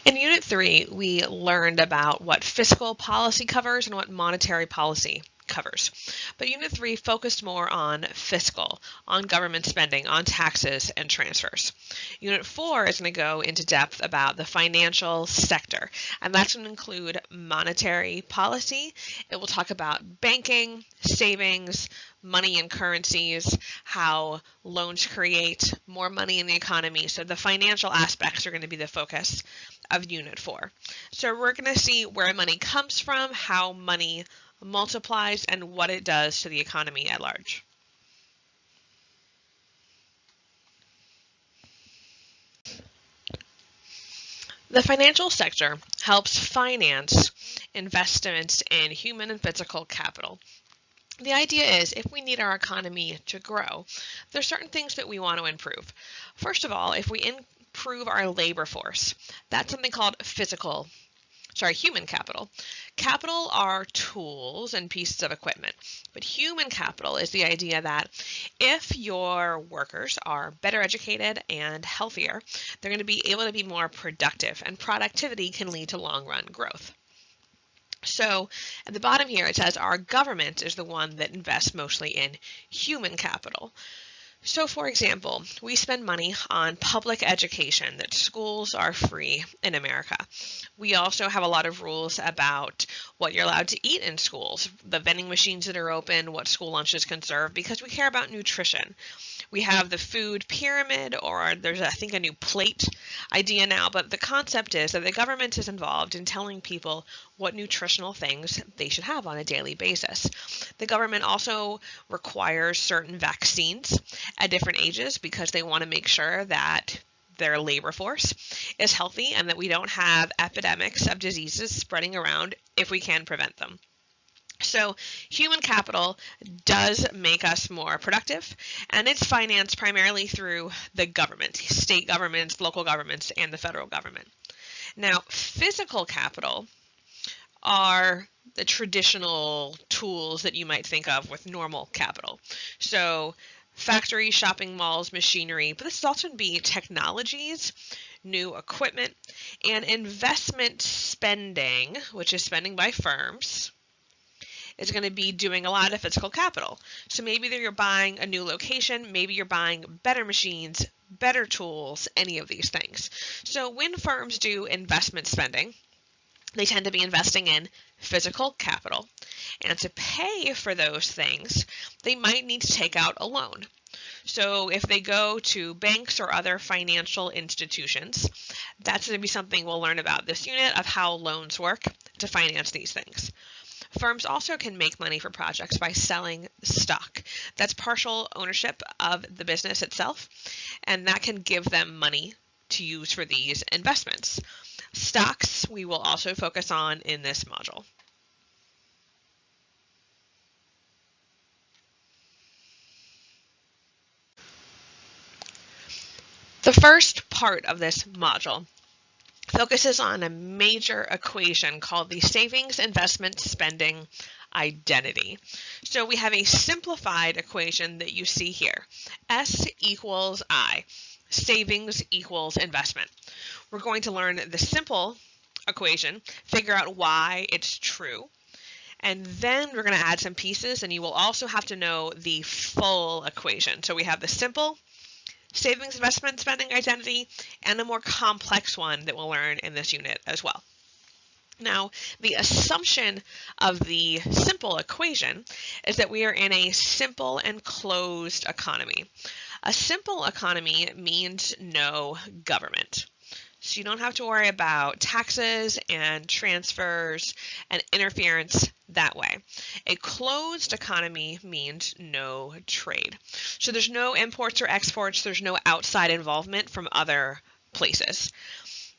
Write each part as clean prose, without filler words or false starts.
In Unit 3, we learned about what fiscal policy covers and what monetary policy covers. But Unit 3 focused more on fiscal, on government spending, on taxes and transfers. Unit 4 is going to go into depth about the financial sector, and that's going to include monetary policy. It will talk about banking, savings, money and currencies, how loans create more money in the economy. So the financial aspects are going to be the focus of Unit 4. So we're going to see where money comes from, how money multiplies, and what it does to the economy at large. The financial sector helps finance investments in human and physical capital. The idea is if we need our economy to grow, there's certain things that we want to improve. First of all, if we improve our labor force, that's something called human capital. Capital are tools and pieces of equipment, but human capital is the idea that if your workers are better educated and healthier, they're going to be able to be more productive, and productivity can lead to long-run growth. So at the bottom here, it says our government is the one that invests mostly in human capital. So for example, we spend money on public education, that schools are free in America. We also have a lot of rules about what you're allowed to eat in schools, the vending machines that are open, what school lunches can serve, because we care about nutrition. We have the food pyramid, or there's, I think, a new plate idea now, but the concept is that the government is involved in telling people what nutritional things they should have on a daily basis. The government also requires certain vaccines at different ages because they want to make sure that their labor force is healthy and that we don't have epidemics of diseases spreading around if we can prevent them. So human capital does make us more productive, and it's financed primarily through the government, state governments, local governments, and the federal government. Now, physical capital are the traditional tools that you might think of with normal capital. So factories, shopping malls, machinery, but this is also going to be technologies, new equipment, and investment spending, which is spending by firms, is going to be doing a lot of physical capital. So maybe you're buying a new location, maybe you're buying better machines, better tools, any of these things. So when firms do investment spending, they tend to be investing in physical capital. And to pay for those things, they might need to take out a loan. So if they go to banks or other financial institutions, that's going to be something we'll learn about this unit of how loans work to finance these things. Firms also can make money for projects by selling stock. That's partial ownership of the business itself, and that can give them money to use for these investments. Stocks we will also focus on in this module. The first part of this module focuses on a major equation called the savings, investment, spending identity. So we have a simplified equation that you see here. S equals I. Savings equals investment. We're going to learn the simple equation, figure out why it's true, and then we're going to add some pieces, and you will also have to know the full equation. So we have the simple savings, investment, spending identity, and a more complex one that we'll learn in this unit as well. Now, the assumption of the simple equation is that we are in a simple and closed economy. A simple economy means no government. So you don't have to worry about taxes and transfers and interference that way. A closed economy means no trade. So there's no imports or exports, there's no outside involvement from other places.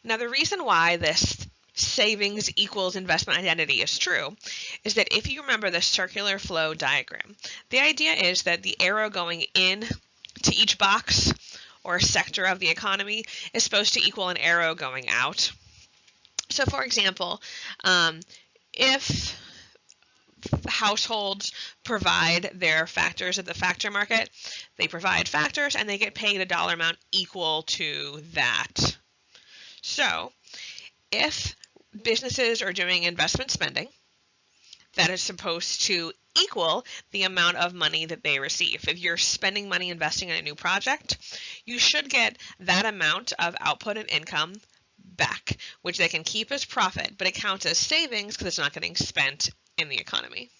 Now the reason why this savings equals investment identity is true is that if you remember the circular flow diagram, the idea is that the arrow going in to each box or sector of the economy is supposed to equal an arrow going out. So for example, if households provide their factors at the factor market, they provide factors and they get paid a dollar amount equal to that. So If businesses are doing investment spending, that is supposed to equal the amount of money that they receive. If you're spending money investing in a new project, you should get that amount of output and income back, which they can keep as profit, but it counts as savings because it's not getting spent in the economy.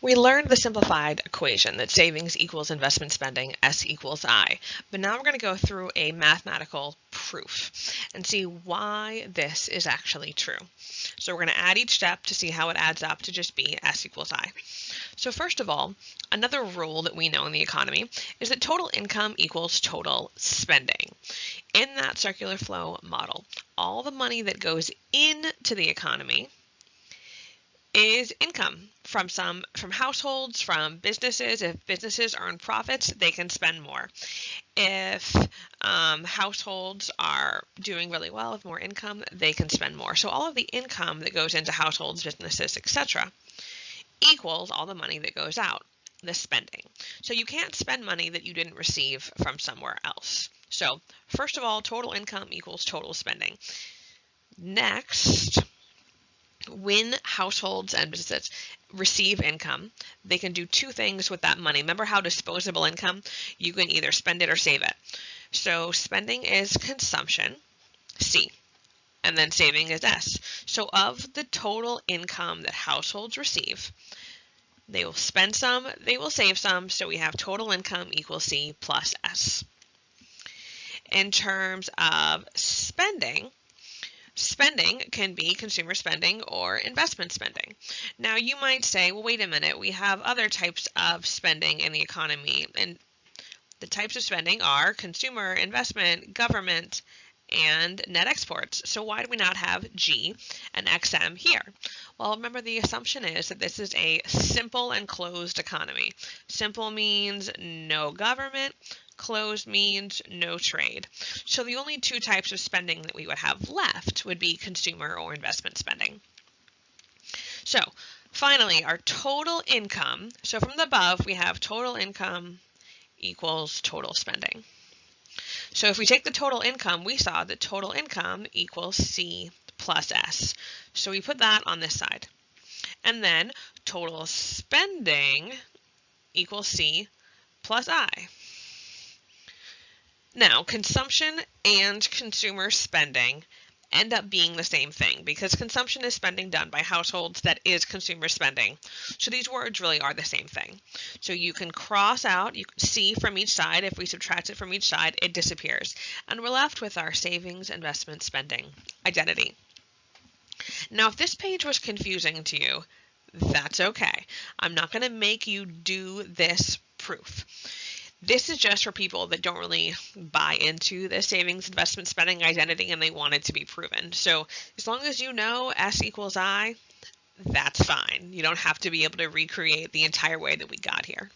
We learned the simplified equation that savings equals investment spending, S equals I. But now we're going to go through a mathematical proof and see why this is actually true. So we're going to add each step to see how it adds up to just be S equals I. So first of all, another rule that we know in the economy is that total income equals total spending. In that circular flow model, all the money that goes into the economy is income from households, from businesses. If businesses earn profits, they can spend more. If households are doing really well with more income, they can spend more. So all of the income that goes into households, businesses, etc. equals all the money that goes out, the spending. So you can't spend money that you didn't receive from somewhere else. So first of all, total income equals total spending. Next, when households and businesses receive income, they can do two things with that money. Remember how disposable income, you can either spend it or save it. So spending is consumption, C, and then saving is S. So of the total income that households receive, they will spend some, they will save some, so we have total income equals C plus S. In terms of spending, spending can be consumer spending or investment spending. Now you might say, well, wait a minute, we have other types of spending in the economy, and the types of spending are consumer, investment, government, and net exports. So why do we not have G and XM here? Well, remember the assumption is that this is a simple and closed economy. Simple means no government. Closed means no trade. So the only two types of spending that we would have left would be consumer or investment spending. So finally, our total income. So from the above, we have total income equals total spending. So if we take the total income, we saw that total income equals C plus S. So we put that on this side. And then total spending equals C plus I. Now, consumption and consumer spending end up being the same thing because consumption is spending done by households, that is consumer spending. So these words really are the same thing. So you can cross out, you can see from each side, if we subtract it from each side, it disappears. And we're left with our savings, investment, spending identity. Now, if this page was confusing to you, that's okay. I'm not going to make you do this proof. This is just for people that don't really buy into the savings, investment, spending identity and they want it to be proven. So as long as you know S equals I, that's fine. You don't have to be able to recreate the entire way that we got here.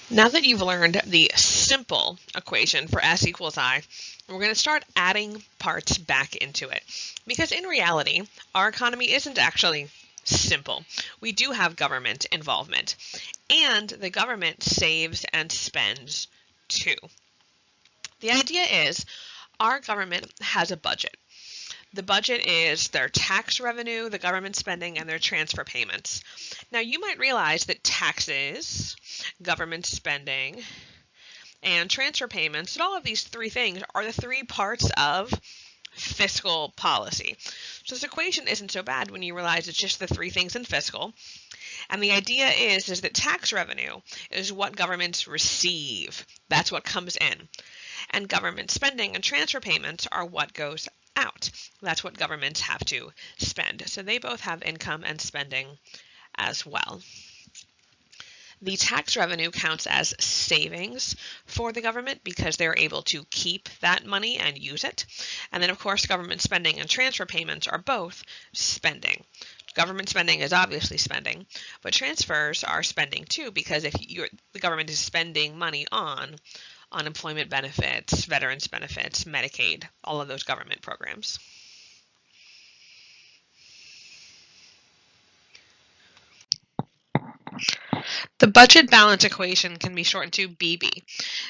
Now that you've learned the simple equation for S equals I, we're going to start adding parts back into it. Because in reality, our economy isn't actually simple. We do have government involvement, and the government saves and spends too. The idea is our government has a budget. The budget is their tax revenue, the government spending, and their transfer payments. Now you might realize that taxes, government spending, and transfer payments, and all of these three things are the three parts of fiscal policy. So this equation isn't so bad when you realize it's just the three things in fiscal. And the idea is that tax revenue is what governments receive. That's what comes in. And government spending and transfer payments are what goes out. That's what governments have to spend. So they both have income and spending as well. The tax revenue counts as savings for the government because they're able to keep that money and use it. And then, of course, government spending and transfer payments are both spending. Government spending is obviously spending, but transfers are spending too because if the government is spending money on unemployment benefits, veterans benefits, Medicaid, all of those government programs. The budget balance equation can be shortened to BB,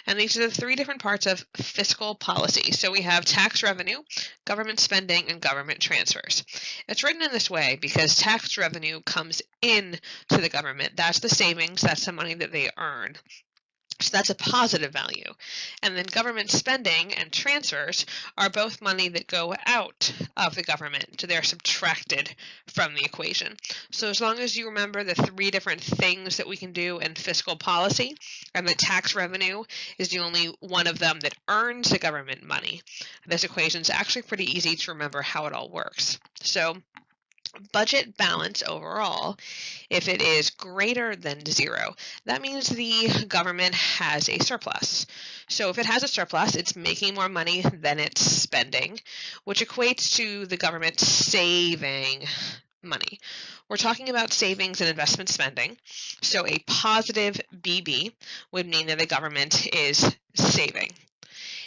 and these are the three different parts of fiscal policy. So we have tax revenue, government spending, and government transfers. It's written in this way because tax revenue comes in to the government. That's the savings, that's the money that they earn. So that's a positive value. And then government spending and transfers are both money that go out of the government. So they're subtracted from the equation. So as long as you remember the three different things that we can do in fiscal policy, and that tax revenue is the only one of them that earns the government money, this equation is actually pretty easy to remember how it all works. So budget balance overall, if it is greater than 0, that means the government has a surplus. So if it has a surplus, it's making more money than it's spending, which equates to the government saving money. We're talking about savings and investment spending. So a positive BB would mean that the government is saving.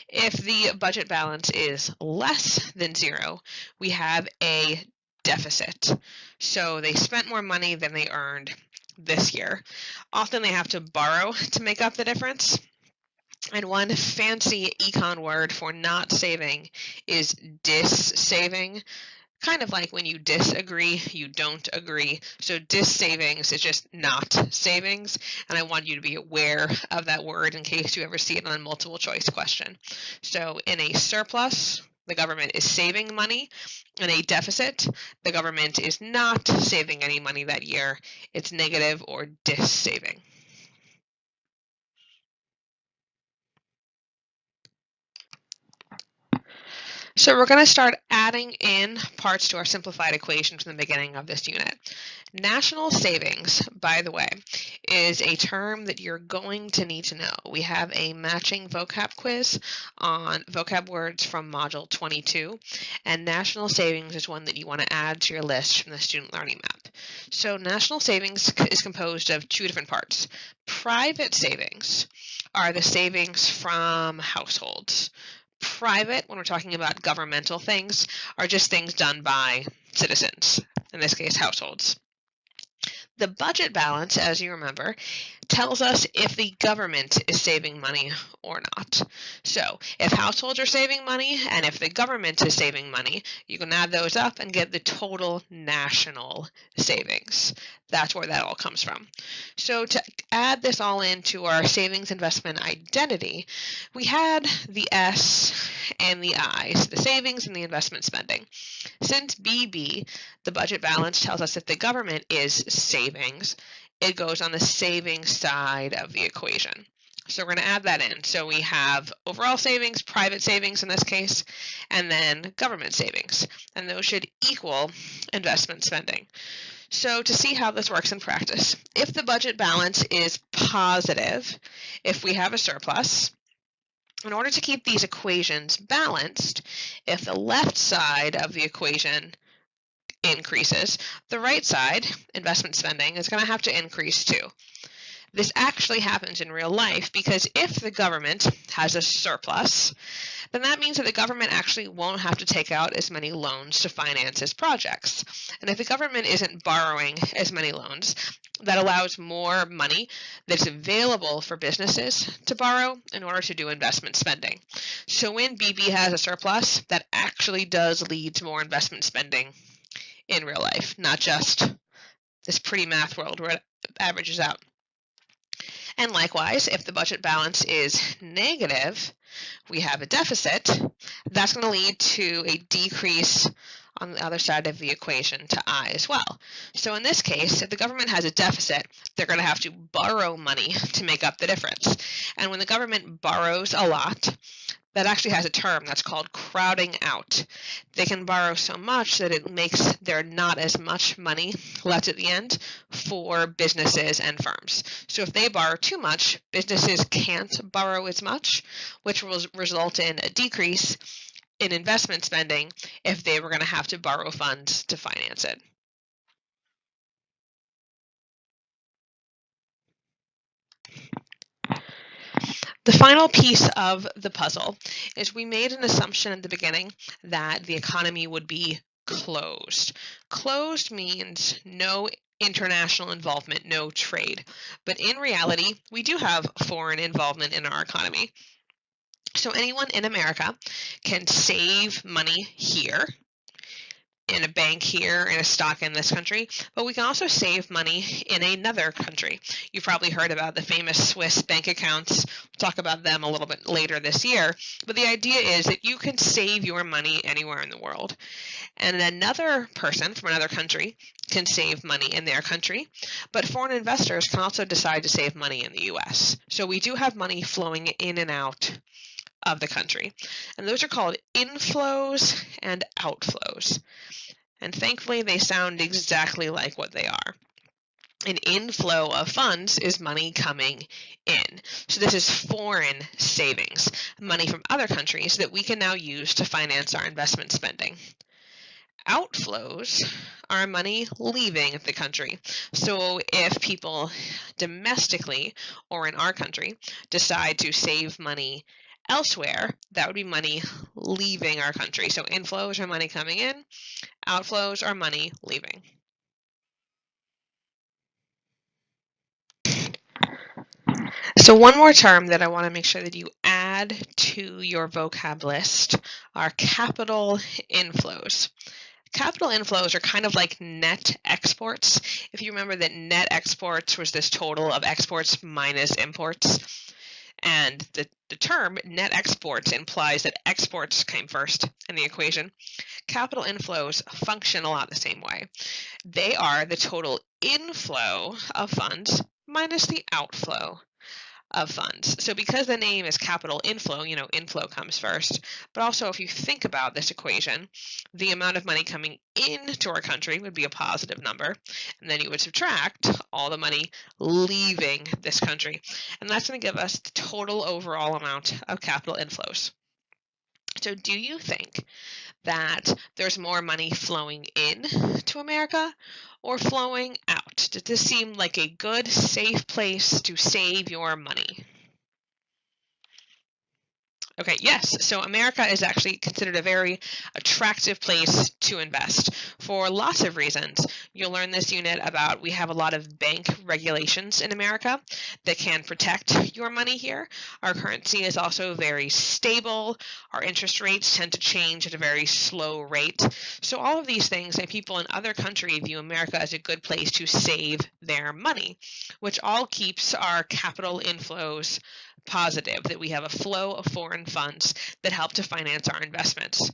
If the budget balance is less than 0, we have a deficit. So they spent more money than they earned this year. Often they have to borrow to make up the difference. And one fancy econ word for not saving is dis-saving. Kind of like when you disagree, you don't agree. So dis-savings is just not savings. And I want you to be aware of that word in case you ever see it on a multiple choice question. So in a surplus, the government is saving money. In a deficit, the government is not saving any money that year. It's negative or dis-saving. So we're going to start adding in parts to our simplified equation from the beginning of this unit. National savings, by the way, is a term that you're going to need to know. We have a matching vocab quiz on vocab words from Module 22, and national savings is one that you want to add to your list from the student learning map. So national savings is composed of two different parts. Private savings are the savings from households. Private, when we're talking about governmental things, are just things done by citizens, in this case households. The budget balance, as you remember, tells us if the government is saving money or not. So if households are saving money and if the government is saving money, you can add those up and get the total national savings. That's where that all comes from. So to add this all into our savings investment identity, we had the S and the I, so the savings and the investment spending. Since BB, the budget balance, tells us if the government is savings, it goes on the savings side of the equation. So we're going to add that in. So we have overall savings, private savings in this case, and then government savings. And those should equal investment spending. So to see how this works in practice, if the budget balance is positive, if we have a surplus, in order to keep these equations balanced, if the left side of the equation increases, the right side, investment spending, is going to have to increase too. This actually happens in real life because if the government has a surplus, then that means that the government actually won't have to take out as many loans to finance its projects. And if the government isn't borrowing as many loans, that allows more money that's available for businesses to borrow in order to do investment spending. So when BB has a surplus, that actually does lead to more investment spending in real life, not just this pretty math world where it averages out. And likewise, if the budget balance is negative, we have a deficit. That's going to lead to a decrease on the other side of the equation to I as well. So in this case, if the government has a deficit, they're going to have to borrow money to make up the difference. And when the government borrows a lot, that actually has a term that's called crowding out. They can borrow so much that it makes there not as much money left at the end for businesses and firms. So if they borrow too much, businesses can't borrow as much, which will result in a decrease in investment spending if they were going to have to borrow funds to finance it. The final piece of the puzzle is we made an assumption at the beginning that the economy would be closed. Closed means no international involvement, no trade. But in reality, we do have foreign involvement in our economy. So anyone in America can save money here, in a bank here, in a stock in this country, but we can also save money in another country. You've probably heard about the famous Swiss bank accounts. We'll talk about them a little bit later this year, but the idea is that you can save your money anywhere in the world. And another person from another country can save money in their country, but foreign investors can also decide to save money in the US. So we do have money flowing in and out of the country. And those are called inflows and outflows. And thankfully, they sound exactly like what they are. An inflow of funds is money coming in. So this is foreign savings, money from other countries that we can now use to finance our investment spending. Outflows are money leaving the country. So if people domestically or in our country decide to save money elsewhere, that would be money leaving our country. So inflows are money coming in, outflows are money leaving. So one more term that I want to make sure that you add to your vocab list are capital inflows. Capital inflows are kind of like net exports. If you remember that net exports was this total of exports minus imports, and the term net exports implies that exports came first in the equation. Capital inflows function a lot the same way. They are the total inflow of funds minus the outflow of funds. So because the name is capital inflow, inflow comes first. But also if you think about this equation, the amount of money coming into our country would be a positive number. And then you would subtract all the money leaving this country. And that's going to give us the total overall amount of capital inflows. So do you think that there's more money flowing in to America or flowing out? Does this seem like a good, safe place to save your money? Okay, yes. So America is actually considered a very attractive place to invest for lots of reasons. You'll learn this unit about we have a lot of bank regulations in America that can protect your money here. Our currency is also very stable. Our interest rates tend to change at a very slow rate. So all of these things make people in other countries view America as a good place to save their money, which all keeps our capital inflows positive, that we have a flow of foreign funds that help to finance our investments.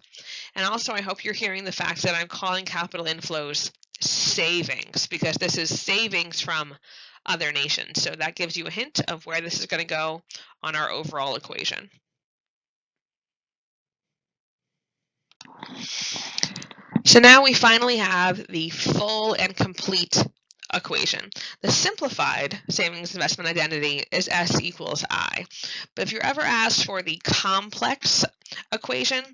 And also, I hope you're hearing the fact that I'm calling capital inflows savings, because this is savings from other nations. So that gives you a hint of where this is going to go on our overall equation. So now we finally have the full and complete equation. The simplified savings investment identity is S equals I. But if you're ever asked for the complex equation,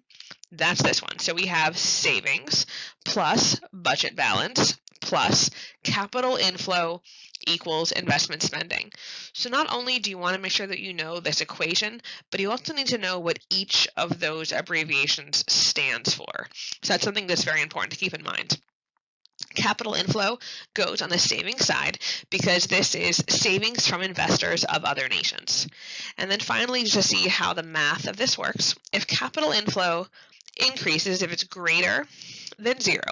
that's this one. So we have savings plus budget balance plus capital inflow equals investment spending. So not only do you want to make sure that you know this equation, but you also need to know what each of those abbreviations stands for. So that's something that's very important to keep in mind. Capital inflow goes on the savings side because this is savings from investors of other nations. And then finally, to see how the math of this works, if capital inflow increases, if it's greater than 0,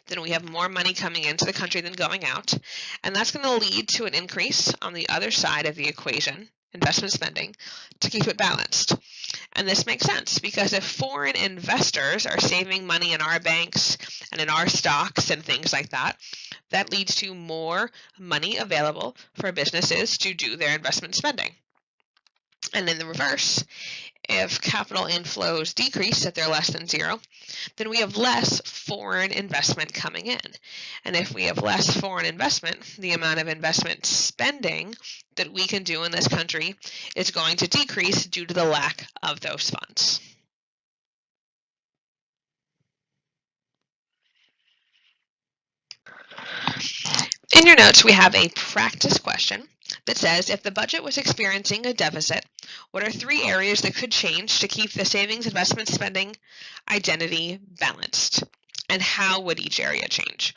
then we have more money coming into the country than going out. And that's going to lead to an increase on the other side of the equation, investment spending, to keep it balanced. And this makes sense because if foreign investors are saving money in our banks and in our stocks and things like that, that leads to more money available for businesses to do their investment spending. And in the reverse, if capital inflows decrease, if they're less than 0, then we have less foreign investment coming in. And if we have less foreign investment, the amount of investment spending that we can do in this country is going to decrease due to the lack of those funds. In your notes, we have a practice question that says, if the budget was experiencing a deficit, what are 3 areas that could change to keep the savings investment spending identity balanced? And how would each area change?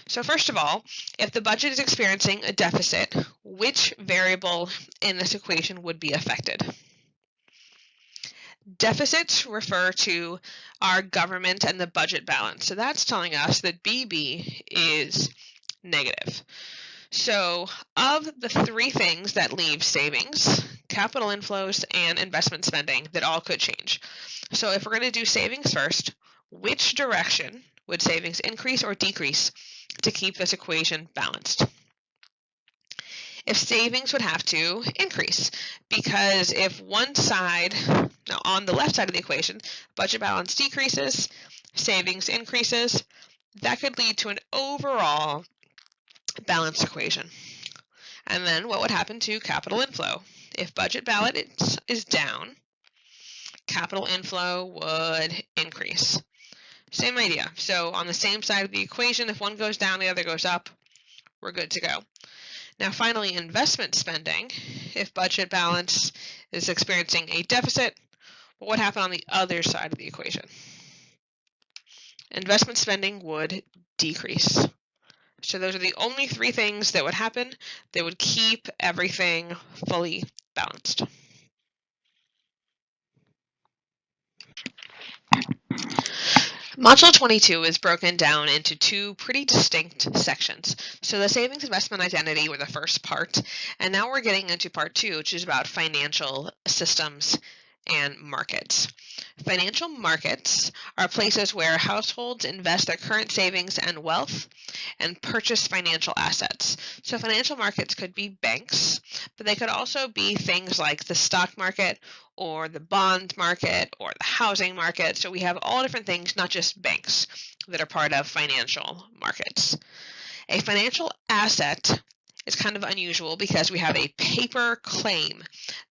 So first of all, if the budget is experiencing a deficit, which variable in this equation would be affected? Deficits refer to our government and the budget balance. So that's telling us that BB is negative. So of the three things that leave savings, capital inflows, and investment spending, that all could change. So if we're going to do savings first, which direction would savings increase or decrease to keep this equation balanced? If savings would have to increase, because if one side, now on the left side of the equation, budget balance decreases, savings increases, that could lead to an overall balanced equation. And then what would happen to capital inflow? If budget balance is down, capital inflow would increase. Same idea. So on the same side of the equation, if one goes down, the other goes up, we're good to go. Now finally, investment spending. If budget balance is experiencing a deficit, what would happen on the other side of the equation? Investment spending would decrease. So those are the only three things that would happen that would keep everything fully balanced. Module 22 is broken down into two pretty distinct sections. So the savings investment identity were the first part, and now we're getting into part 2, which is about financial systems and markets. Financial markets are places where households invest their current savings and wealth and purchase financial assets. So financial markets could be banks, but they could also be things like the stock market or the bond market or the housing market. So we have all different things, not just banks, that are part of financial markets. A financial asset is kind of unusual because we have a paper claim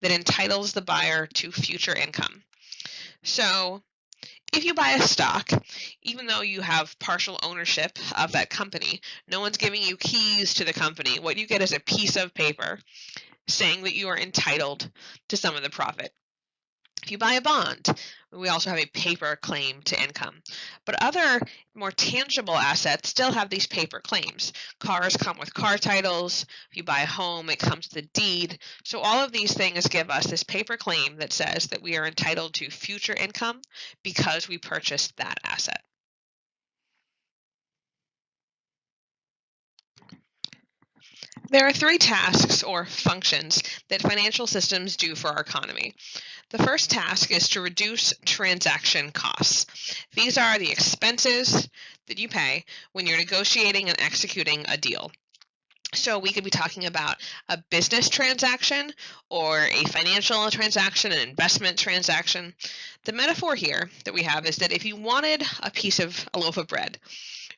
that entitles the buyer to future income. So if you buy a stock, even though you have partial ownership of that company, no one's giving you keys to the company. What you get is a piece of paper saying that you are entitled to some of the profit. If you buy a bond, we also have a paper claim to income. But other more tangible assets still have these paper claims. Cars come with car titles. If you buy a home, it comes with a deed. So all of these things give us this paper claim that says that we are entitled to future income because we purchased that asset. There are three tasks or functions that financial systems do for our economy. The first task is to reduce transaction costs. These are the expenses that you pay when you're negotiating and executing a deal. So we could be talking about a business transaction or a financial transaction, an investment transaction. The metaphor here that we have is that if you wanted a loaf of bread,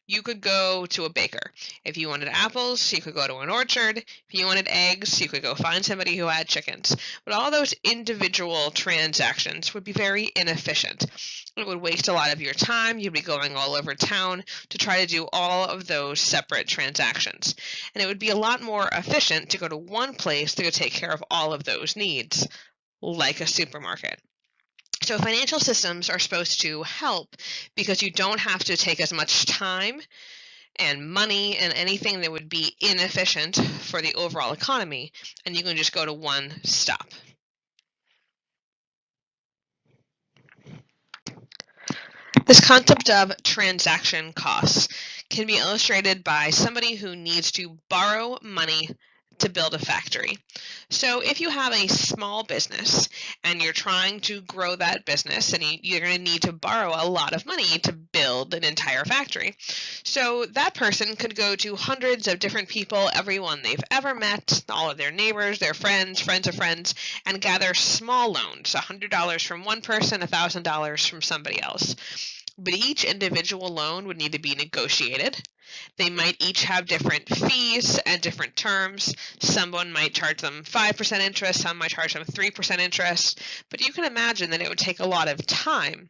you could go to a baker. If you wanted apples, you could go to an orchard. If you wanted eggs, you could go find somebody who had chickens. But all those individual transactions would be very inefficient. It would waste a lot of your time. You'd be going all over town to try to do all of those separate transactions. And it would be a lot more efficient to go to one place to go take care of all of those needs, like a supermarket. So financial systems are supposed to help because you don't have to take as much time and money and anything that would be inefficient for the overall economy, and you can just go to one stop. This concept of transaction costs can be illustrated by somebody who needs to borrow money to build a factory. So if you have a small business and you're trying to grow that business, and you're going to need to borrow a lot of money to build an entire factory. So that person could go to hundreds of different people, everyone they've ever met, all of their neighbors, their friends, friends of friends, and gather small loans, $100 from one person, $1,000 from somebody else. But each individual loan would need to be negotiated. They might each have different fees and different terms. Someone might charge them 5% interest, some might charge them 3% interest. But you can imagine that it would take a lot of time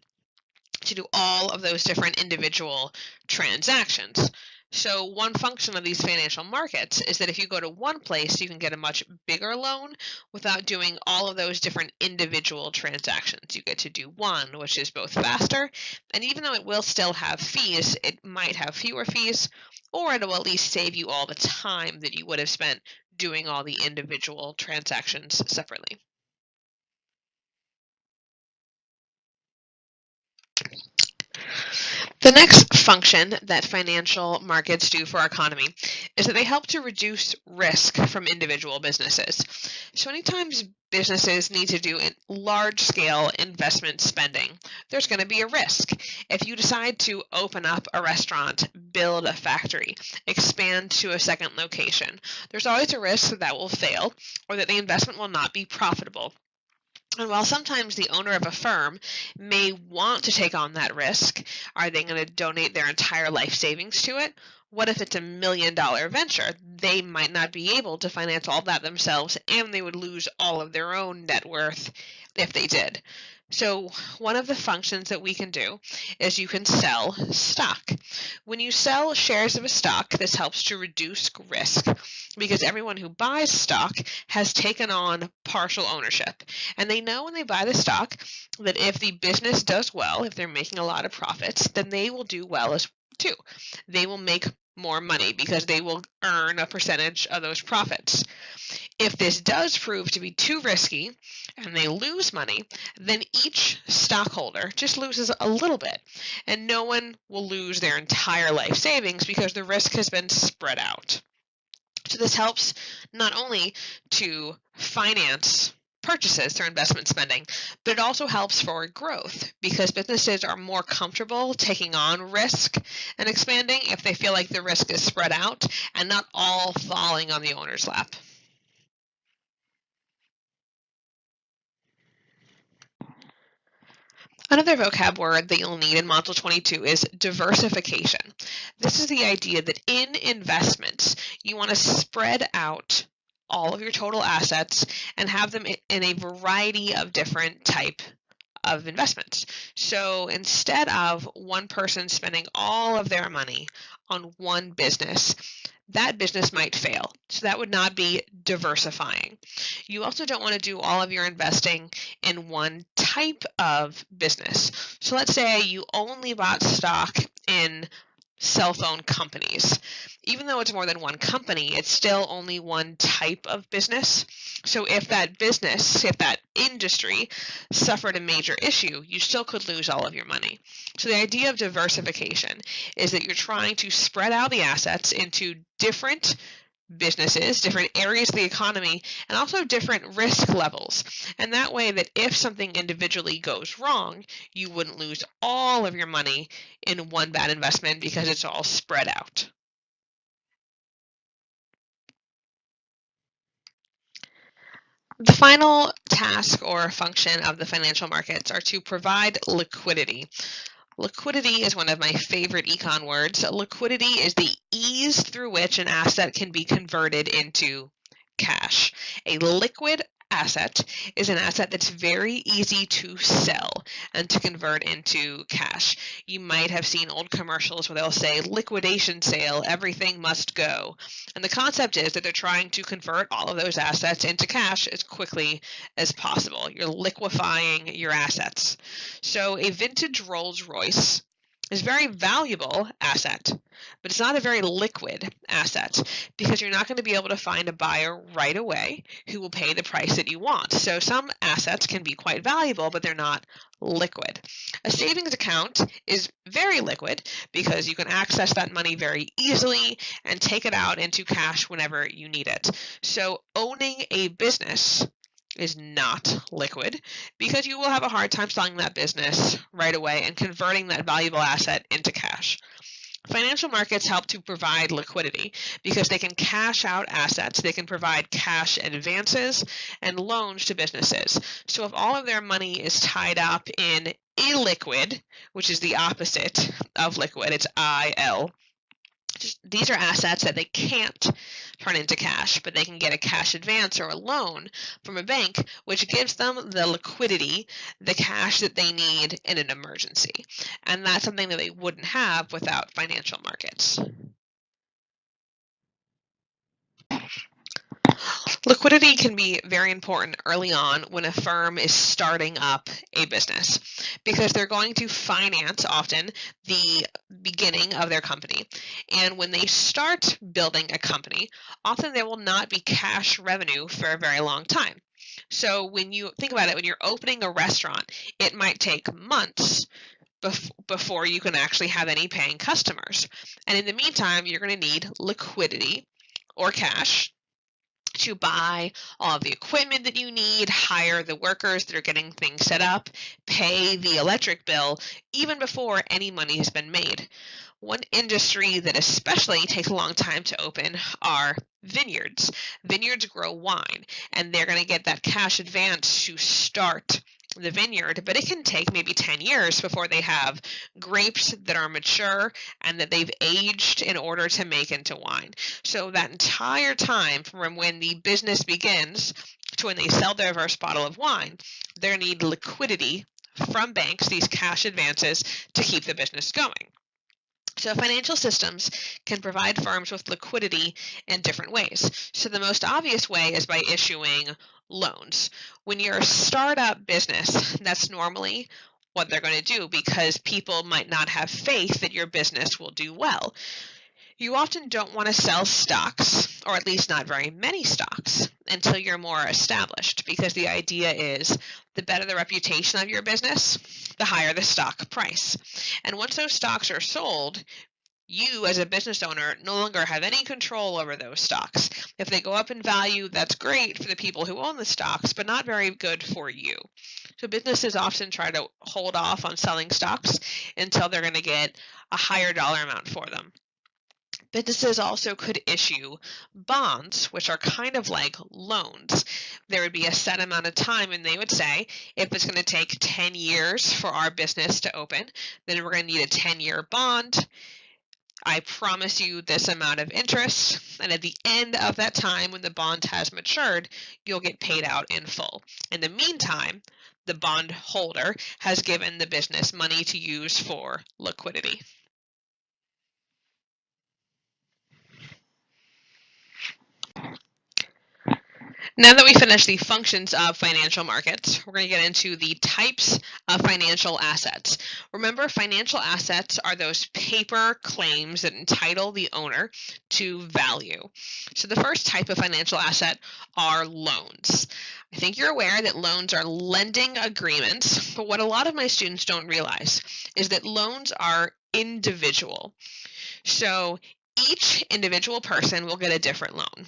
to do all of those different individual transactions. So one function of these financial markets is that if you go to one place, you can get a much bigger loan without doing all of those different individual transactions. You get to do one, which is both faster, and even though it will still have fees, it might have fewer fees, or it will at least save you all the time that you would have spent doing all the individual transactions separately. The next function that financial markets do for our economy is that they help to reduce risk from individual businesses. So anytime businesses need to do large-scale investment spending, there's going to be a risk. If you decide to open up a restaurant, build a factory, expand to a second location, there's always a risk that will fail or that the investment will not be profitable. And while sometimes the owner of a firm may want to take on that risk, are they going to donate their entire life savings to it? What if it's $1 million venture? They might not be able to finance all that themselves, and they would lose all of their own net worth if they did. So one of the functions that we can do is you can sell stock. When you sell shares of a stock, this helps to reduce risk because everyone who buys stock has taken on partial ownership. And they know when they buy the stock that if the business does well, if they're making a lot of profits, then they will do well as too. They will make more money because they will earn a percentage of those profits. If this does prove to be too risky and they lose money, then each stockholder just loses a little bit, and no one will lose their entire life savings because the risk has been spread out. So this helps not only to finance purchases through investment spending, but it also helps for growth because businesses are more comfortable taking on risk and expanding if they feel like the risk is spread out and not all falling on the owner's lap. Another vocab word that you'll need in Module 22 is diversification. This is the idea that in investments, you want to spread out all of your total assets and have them in a variety of different type of investments. So instead of one person spending all of their money on one business, that business might fail. So that would not be diversifying. You also don't want to do all of your investing in one type of business. So let's say you only bought stock in cell phone companies. Even though it's more than one company, it's still only one type of business. So if that business, if that industry suffered a major issue, you still could lose all of your money. So the idea of diversification is that you're trying to spread out the assets into different businesses, different areas of the economy, and also different risk levels. And that way that if something individually goes wrong, you wouldn't lose all of your money in one bad investment because it's all spread out. The final task or function of the financial markets are to provide liquidity. Liquidity is one of my favorite econ words. Liquidity is the ease through which an asset can be converted into cash. A liquid asset is an asset that's very easy to sell and to convert into cash. You might have seen old commercials where they'll say liquidation sale, everything must go. And the concept is that they're trying to convert all of those assets into cash as quickly as possible. You're liquefying your assets. So a vintage Rolls-Royce is a very valuable asset, but it's not a very liquid asset because you're not going to be able to find a buyer right away who will pay the price that you want. So some assets can be quite valuable, but they're not liquid. A savings account is very liquid because you can access that money very easily and take it out into cash whenever you need it. So owning a business is not liquid because you will have a hard time selling that business right away and converting that valuable asset into cash. Financial markets help to provide liquidity because they can cash out assets, they can provide cash advances and loans to businesses. So if all of their money is tied up in illiquid, which is the opposite of liquid, it's IL, these are assets that they can't turn into cash, but they can get a cash advance or a loan from a bank, which gives them the liquidity, the cash that they need in an emergency. And that's something that they wouldn't have without financial markets. Liquidity can be very important early on when a firm is starting up a business because they're going to finance often the beginning of their company. And when they start building a company, often there will not be cash revenue for a very long time. So when you think about it, when you're opening a restaurant, it might take months before you can actually have any paying customers. And in the meantime, you're going to need liquidity or cash to buy all of the equipment that you need, hire the workers that are getting things set up, pay the electric bill, even before any money has been made. One industry that especially takes a long time to open are vineyards. Vineyards grow wine, and they're going to get that cash advance to start the vineyard, but it can take maybe 10 years before they have grapes that are mature and that they've aged in order to make into wine. So that entire time from when the business begins to when they sell their first bottle of wine, they need liquidity from banks, these cash advances, to keep the business going. So financial systems can provide firms with liquidity in different ways. So the most obvious way is by issuing loans. When you're a startup business, that's normally what they're going to do because people might not have faith that your business will do well. You often don't want to sell stocks, or at least not very many stocks, until you're more established, because the idea is the better the reputation of your business, the higher the stock price. And once those stocks are sold, you as a business owner no longer have any control over those stocks. If they go up in value, that's great for the people who own the stocks, but not very good for you. So businesses often try to hold off on selling stocks until they're going to get a higher dollar amount for them. Businesses also could issue bonds, which are kind of like loans. There would be a set amount of time, and they would say, if it's going to take 10 years for our business to open, then we're going to need a 10-year bond. I promise you this amount of interest, and at the end of that time when the bond has matured, you'll get paid out in full. In the meantime, the bond holder has given the business money to use for liquidity. Now that we finished the functions of financial markets, we're going to get into the types of financial assets. Remember, financial assets are those paper claims that entitle the owner to value. So the first type of financial asset are loans. I think you're aware that loans are lending agreements, but what a lot of my students don't realize is that loans are individual. So each individual person will get a different loan.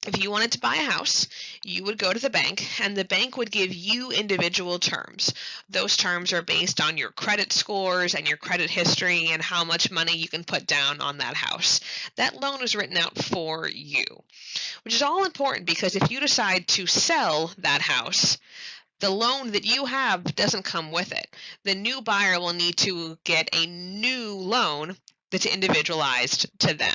If you wanted to buy a house, you would go to the bank, and the bank would give you individual terms. Those terms are based on your credit scores and your credit history and how much money you can put down on that house. That loan is written out for you, which is all important because if you decide to sell that house, the loan that you have doesn't come with it. The new buyer will need to get a new loan that's individualized to them.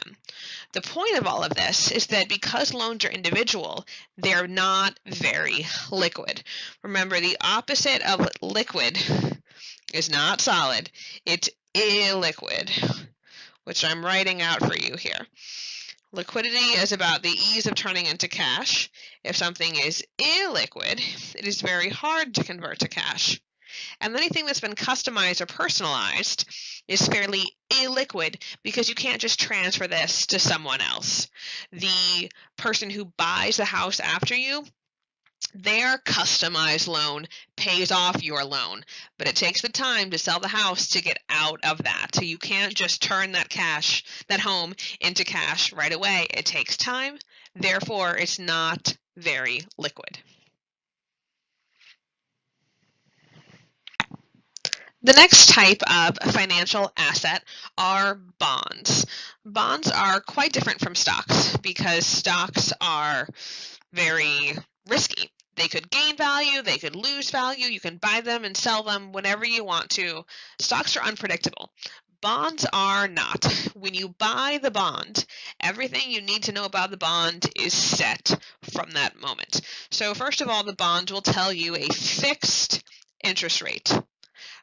The point of all of this is that because loans are individual, they're not very liquid. Remember, the opposite of liquid is not solid. It's illiquid, which I'm writing out for you here. Liquidity is about the ease of turning into cash. If something is illiquid, it is very hard to convert to cash. And anything that's been customized or personalized is fairly illiquid because you can't just transfer this to someone else. The person who buys the house after you, their customized loan pays off your loan, but it takes the time to sell the house to get out of that. So you can't just turn that home into cash right away. It takes time. Therefore, it's not very liquid. The next type of financial asset are bonds. Bonds are quite different from stocks because stocks are very risky. They could gain value, they could lose value, you can buy them and sell them whenever you want to. Stocks are unpredictable. Bonds are not. When you buy the bond, everything you need to know about the bond is set from that moment. So first of all, the bond will tell you a fixed interest rate.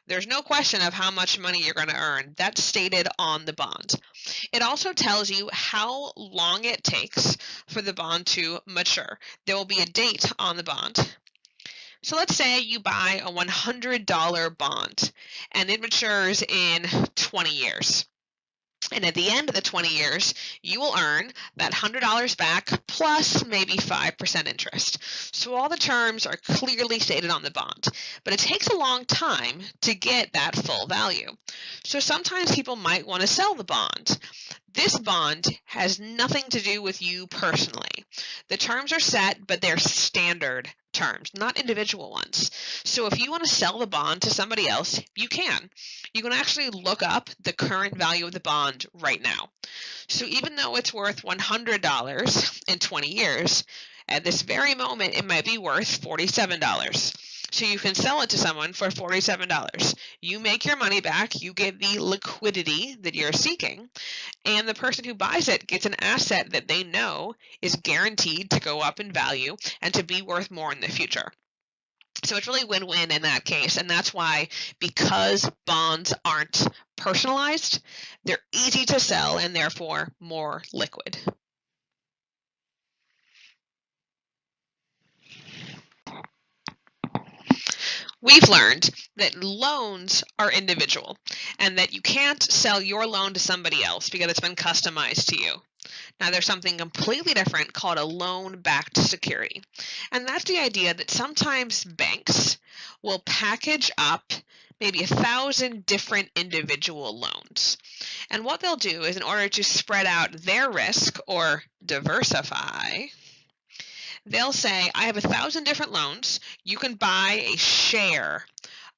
There's no question of how much money you're going to earn. That's stated on the bond. It also tells you how long it takes for the bond to mature. There will be a date on the bond. So let's say you buy a $100 bond and it matures in 20 years. And at the end of the 20 years, you will earn that $100 back plus maybe 5% interest. So all the terms are clearly stated on the bond, but it takes a long time to get that full value. So sometimes people might want to sell the bond. This bond has nothing to do with you personally. The terms are set, but they're standard terms, not individual ones. So if you want to sell the bond to somebody else, you can. You can actually look up the current value of the bond right now. So even though it's worth $100 in 20 years, at this very moment, it might be worth $47. So you can sell it to someone for $47. You make your money back, you get the liquidity that you're seeking, and the person who buys it gets an asset that they know is guaranteed to go up in value and to be worth more in the future. So it's really win-win in that case, and that's why, because bonds aren't personalized, they're easy to sell and therefore more liquid. We've learned that loans are individual and that you can't sell your loan to somebody else because it's been customized to you. Now, there's something completely different called a loan-backed security. And that's the idea that sometimes banks will package up maybe 1,000 different individual loans. And what they'll do is, in order to spread out their risk or diversify, they'll say, I have 1,000 different loans. You can buy a share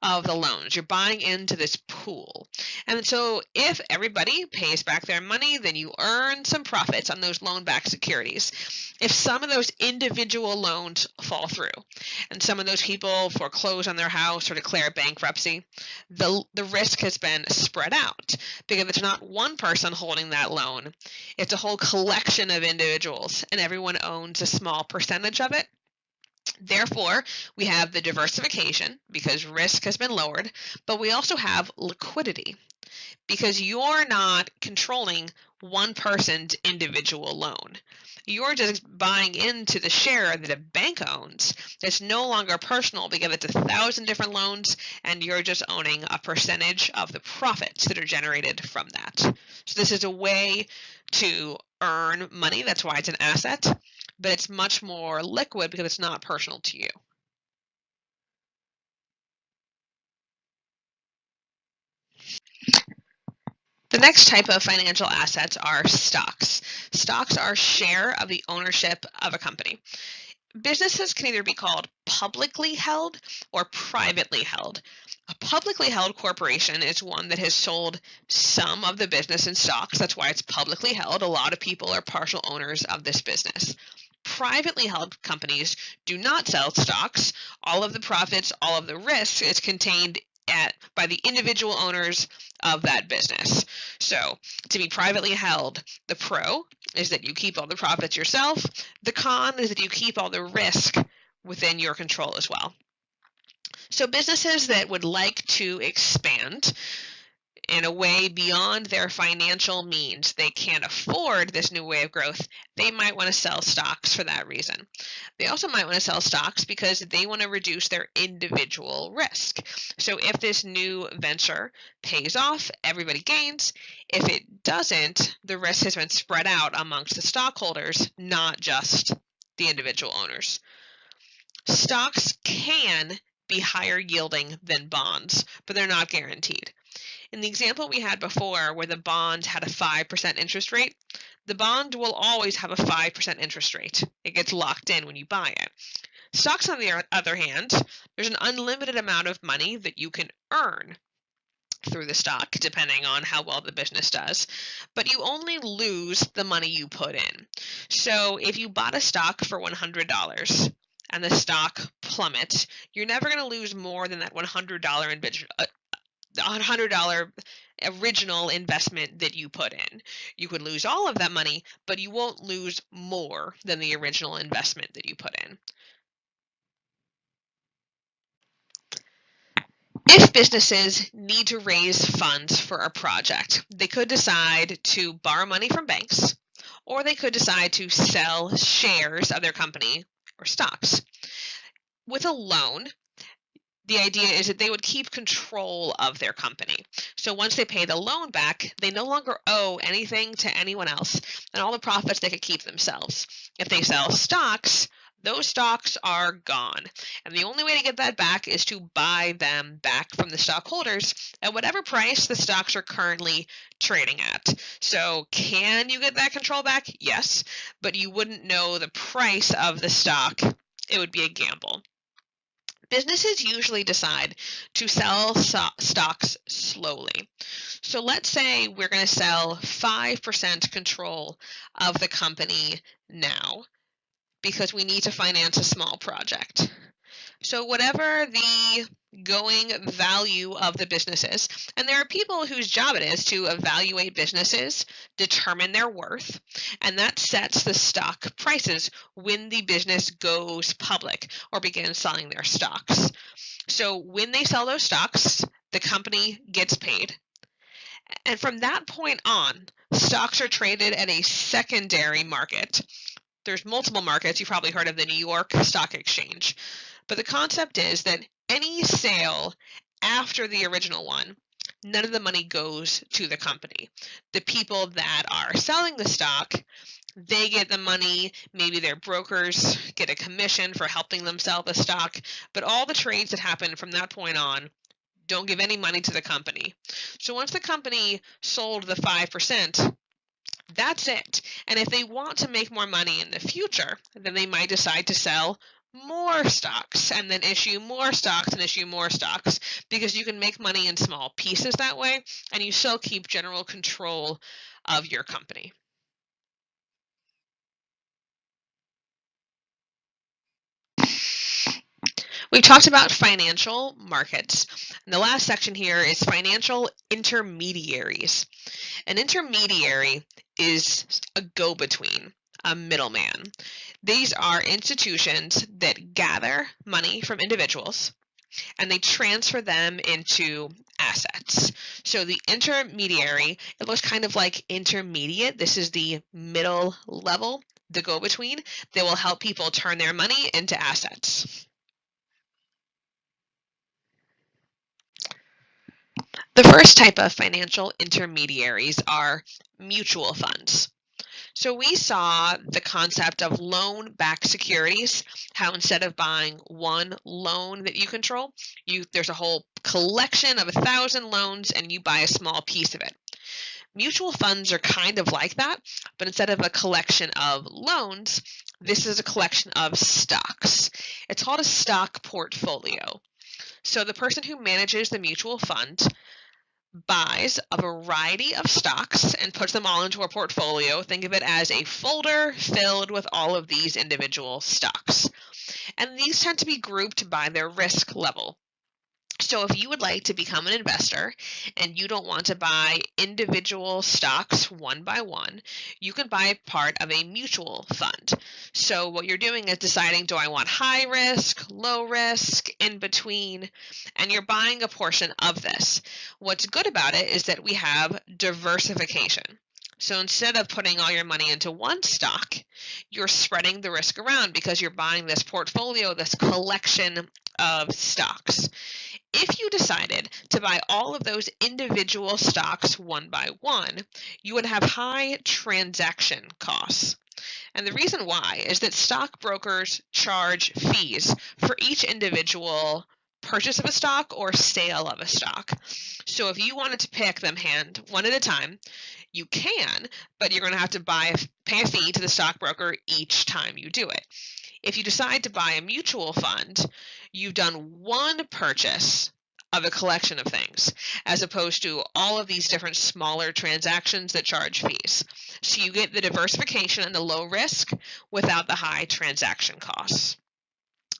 of the loans. You're buying into this pool. And so if everybody pays back their money, then you earn some profits on those loan-backed securities. If some of those individual loans fall through and some of those people foreclose on their house or declare bankruptcy, the risk has been spread out because it's not one person holding that loan. It's a whole collection of individuals and everyone owns a small percentage of it. Therefore, we have the diversification because risk has been lowered, but we also have liquidity because you're not controlling one person's individual loan. You're just buying into the share that a bank owns that's no longer personal because it's 1,000 different loans and you're just owning a percentage of the profits that are generated from that. So this is a way to earn money. That's why it's an asset, but it's much more liquid because it's not personal to you. The next type of financial assets are stocks. Stocks are a share of the ownership of a company. Businesses can either be called publicly held or privately held. A publicly held corporation is one that has sold some of the business in stocks. That's why it's publicly held. A lot of people are partial owners of this business. Privately held companies do not sell stocks. All of the profits, all of the risk is contained by the individual owners of that business. So to be privately held, the pro is that you keep all the profits yourself. The con is that you keep all the risk within your control as well. So businesses that would like to expand in a way beyond their financial means, they can't afford this new way of growth, they might want to sell stocks for that reason. They also might want to sell stocks because they want to reduce their individual risk. So if this new venture pays off, everybody gains. If it doesn't, the risk has been spread out amongst the stockholders, not just the individual owners. Stocks can be higher yielding than bonds, but they're not guaranteed. In the example we had before where the bond had a 5% interest rate, the bond will always have a 5% interest rate. It gets locked in when you buy it. Stocks, on the other hand, there's an unlimited amount of money that you can earn through the stock, depending on how well the business does, but you only lose the money you put in. So if you bought a stock for $100 and the stock plummets, you're never going to lose more than that $100 original investment that you put in. You could lose all of that money, but you won't lose more than the original investment that you put in. If businesses need to raise funds for a project, they could decide to borrow money from banks, or they could decide to sell shares of their company or stocks. With a loan, the idea is that they would keep control of their company. So once they pay the loan back, they no longer owe anything to anyone else, and all the profits they could keep themselves. If they sell stocks, those stocks are gone. And the only way to get that back is to buy them back from the stockholders at whatever price the stocks are currently trading at. So can you get that control back? Yes, but you wouldn't know the price of the stock. It would be a gamble. Businesses usually decide to sell stocks slowly. So let's say we're going to sell 5% control of the company now because we need to finance a small project. So whatever the going value of the business is, and there are people whose job it is to evaluate businesses, determine their worth, and that sets the stock prices when the business goes public or begins selling their stocks. So when they sell those stocks, the company gets paid. And from that point on, stocks are traded at a secondary market. There's multiple markets. You've probably heard of the New York Stock Exchange. But the concept is that any sale after the original one, none of the money goes to the company. The people that are selling the stock, they get the money. Maybe their brokers get a commission for helping them sell the stock. But all the trades that happen from that point on don't give any money to the company. So once the company sold the 5%, that's it. And if they want to make more money in the future, then they might decide to sell more stocks and then issue more stocks and issue more stocks, because you can make money in small pieces that way and you still keep general control of your company. We talked about financial markets. And the last section here is financial intermediaries. An intermediary is a go-between, a middleman. These are institutions that gather money from individuals and they transfer them into assets. So the intermediary, it looks kind of like intermediate. This is the middle level, the go-between. They will help people turn their money into assets. The first type of financial intermediaries are mutual funds. So we saw the concept of loan-backed securities, how instead of buying one loan that you control, there's a whole collection of 1,000 loans and you buy a small piece of it. Mutual funds are kind of like that, but instead of a collection of loans, this is a collection of stocks. It's called a stock portfolio. So the person who manages the mutual fund buys a variety of stocks and puts them all into a portfolio. Think of it as a folder filled with all of these individual stocks. And these tend to be grouped by their risk level. So if you would like to become an investor and you don't want to buy individual stocks one by one, you can buy part of a mutual fund. So what you're doing is deciding, do I want high risk, low risk, in between, and you're buying a portion of this. What's good about it is that we have diversification. So instead of putting all your money into one stock, you're spreading the risk around because you're buying this portfolio, this collection of stocks. If you decided to buy all of those individual stocks one by one, you would have high transaction costs. And the reason why is that stockbrokers charge fees for each individual purchase of a stock or sale of a stock. So if you wanted to pick them one at a time, you can, but you're going to have to pay a fee to the stockbroker each time you do it. If you decide to buy a mutual fund, you've done one purchase of a collection of things, as opposed to all of these different smaller transactions that charge fees. So you get the diversification and the low risk without the high transaction costs.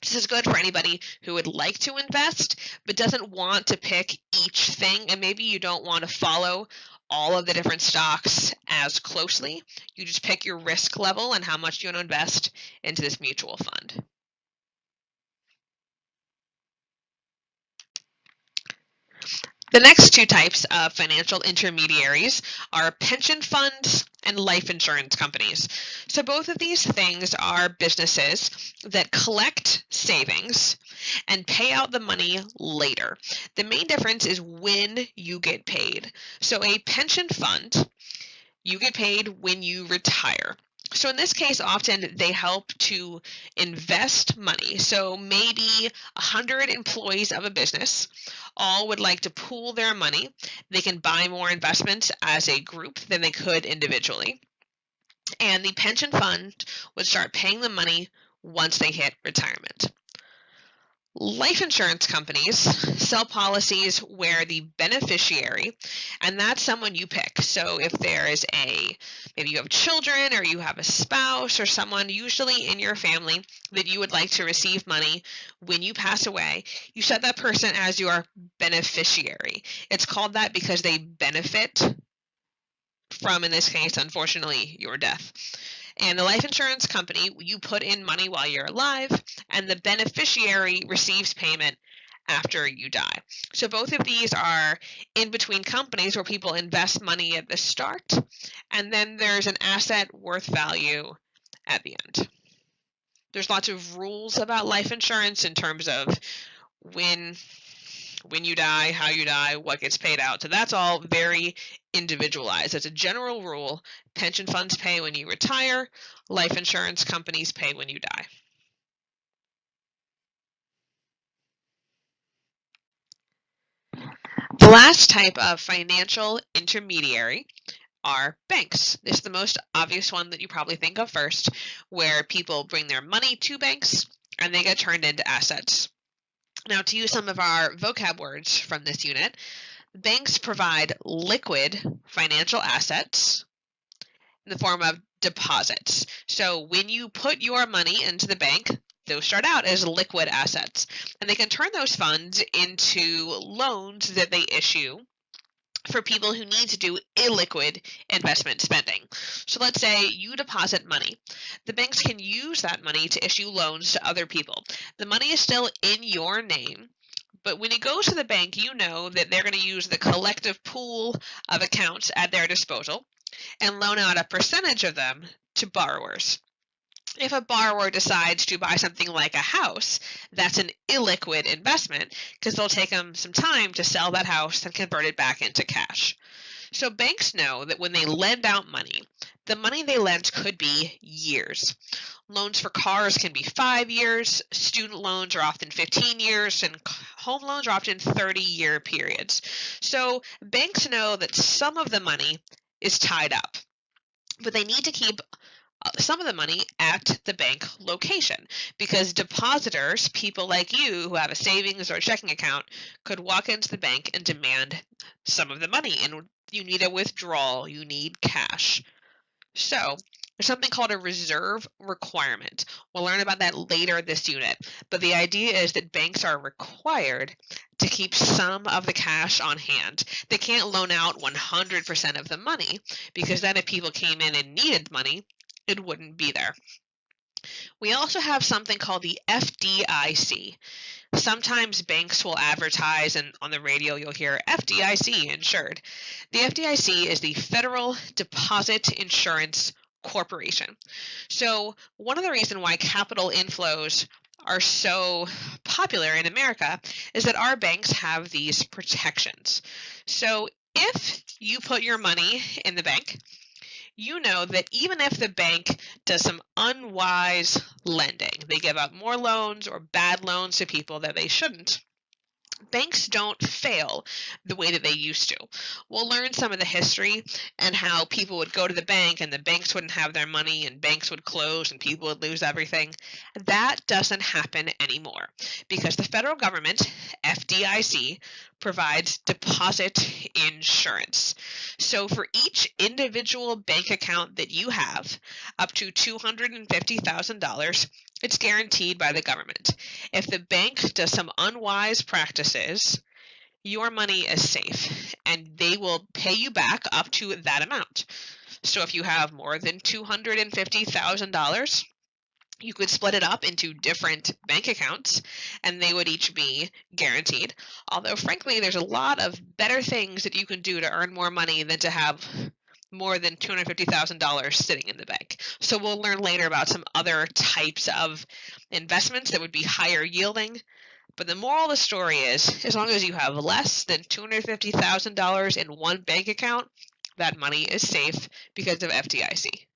This is good for anybody who would like to invest but doesn't want to pick each thing, and maybe you don't want to follow all of the different stocks as closely. You just pick your risk level and how much you want to invest into this mutual fund. The next two types of financial intermediaries are pension funds and life insurance companies. So both of these things are businesses that collect savings and pay out the money later. The main difference is when you get paid. So a pension fund, you get paid when you retire. So in this case, often they help to invest money. So maybe 100 employees of a business all would like to pool their money. They can buy more investments as a group than they could individually. And the pension fund would start paying the money once they hit retirement. Life insurance companies sell policies where the beneficiary, and that's someone you pick. So if there is maybe you have children or you have a spouse or someone usually in your family that you would like to receive money when you pass away, you set that person as your beneficiary. It's called that because they benefit from, in this case, unfortunately, your death. And the life insurance company, you put in money while you're alive, and the beneficiary receives payment after you die. So both of these are in between companies where people invest money at the start, and then there's an asset worth value at the end. There's lots of rules about life insurance in terms of when you die, how you die, what gets paid out. So that's all very individualized. As a general rule, pension funds pay when you retire, life insurance companies pay when you die. The last type of financial intermediary are banks. This is the most obvious one that you probably think of first, where people bring their money to banks and they get turned into assets. Now, to use some of our vocab words from this unit, banks provide liquid financial assets in the form of deposits. So when you put your money into the bank, those start out as liquid assets, and they can turn those funds into loans that they issue for people who need to do illiquid investment spending. So let's say you deposit money. The banks can use that money to issue loans to other people. The money is still in your name, but when it goes to the bank, you know that they're going to use the collective pool of accounts at their disposal and loan out a percentage of them to borrowers. If a borrower decides to buy something like a house, that's an illiquid investment because it'll take them some time to sell that house and convert it back into cash. So banks know that when they lend out money, the money they lend could be years. Loans for cars can be 5 years, student loans are often 15 years, and home loans are often 30-year periods. So banks know that some of the money is tied up, but they need to keep some of the money at the bank location because depositors, people like you who have a savings or a checking account, could walk into the bank and demand some of the money, and you need a withdrawal, you need cash. So there's something called a reserve requirement. We'll learn about that later this unit, but the idea is that banks are required to keep some of the cash on hand. They can't loan out 100% of the money because then if people came in and needed money, it wouldn't be there. We also have something called the FDIC. Sometimes banks will advertise, and on the radio you'll hear FDIC insured. The FDIC is the Federal Deposit Insurance Corporation. So one of the reasons why capital inflows are so popular in America is that our banks have these protections. So if you put your money in the bank, you know that even if the bank does some unwise lending, they give out more loans or bad loans to people that they shouldn't, banks don't fail the way that they used to. We'll learn some of the history and how people would go to the bank and the banks wouldn't have their money and banks would close and people would lose everything. That doesn't happen anymore because the federal government, FDIC, provides deposit insurance. So for each individual bank account that you have, up to $250,000, it's guaranteed by the government. If the bank does some unwise practices, your money is safe and they will pay you back up to that amount. So if you have more than $250,000, You could split it up into different bank accounts and they would each be guaranteed. Although, frankly, there's a lot of better things that you can do to earn more money than to have more than $250,000 sitting in the bank. So we'll learn later about some other types of investments that would be higher yielding. But the moral of the story is, as long as you have less than $250,000 in one bank account, that money is safe because of FDIC.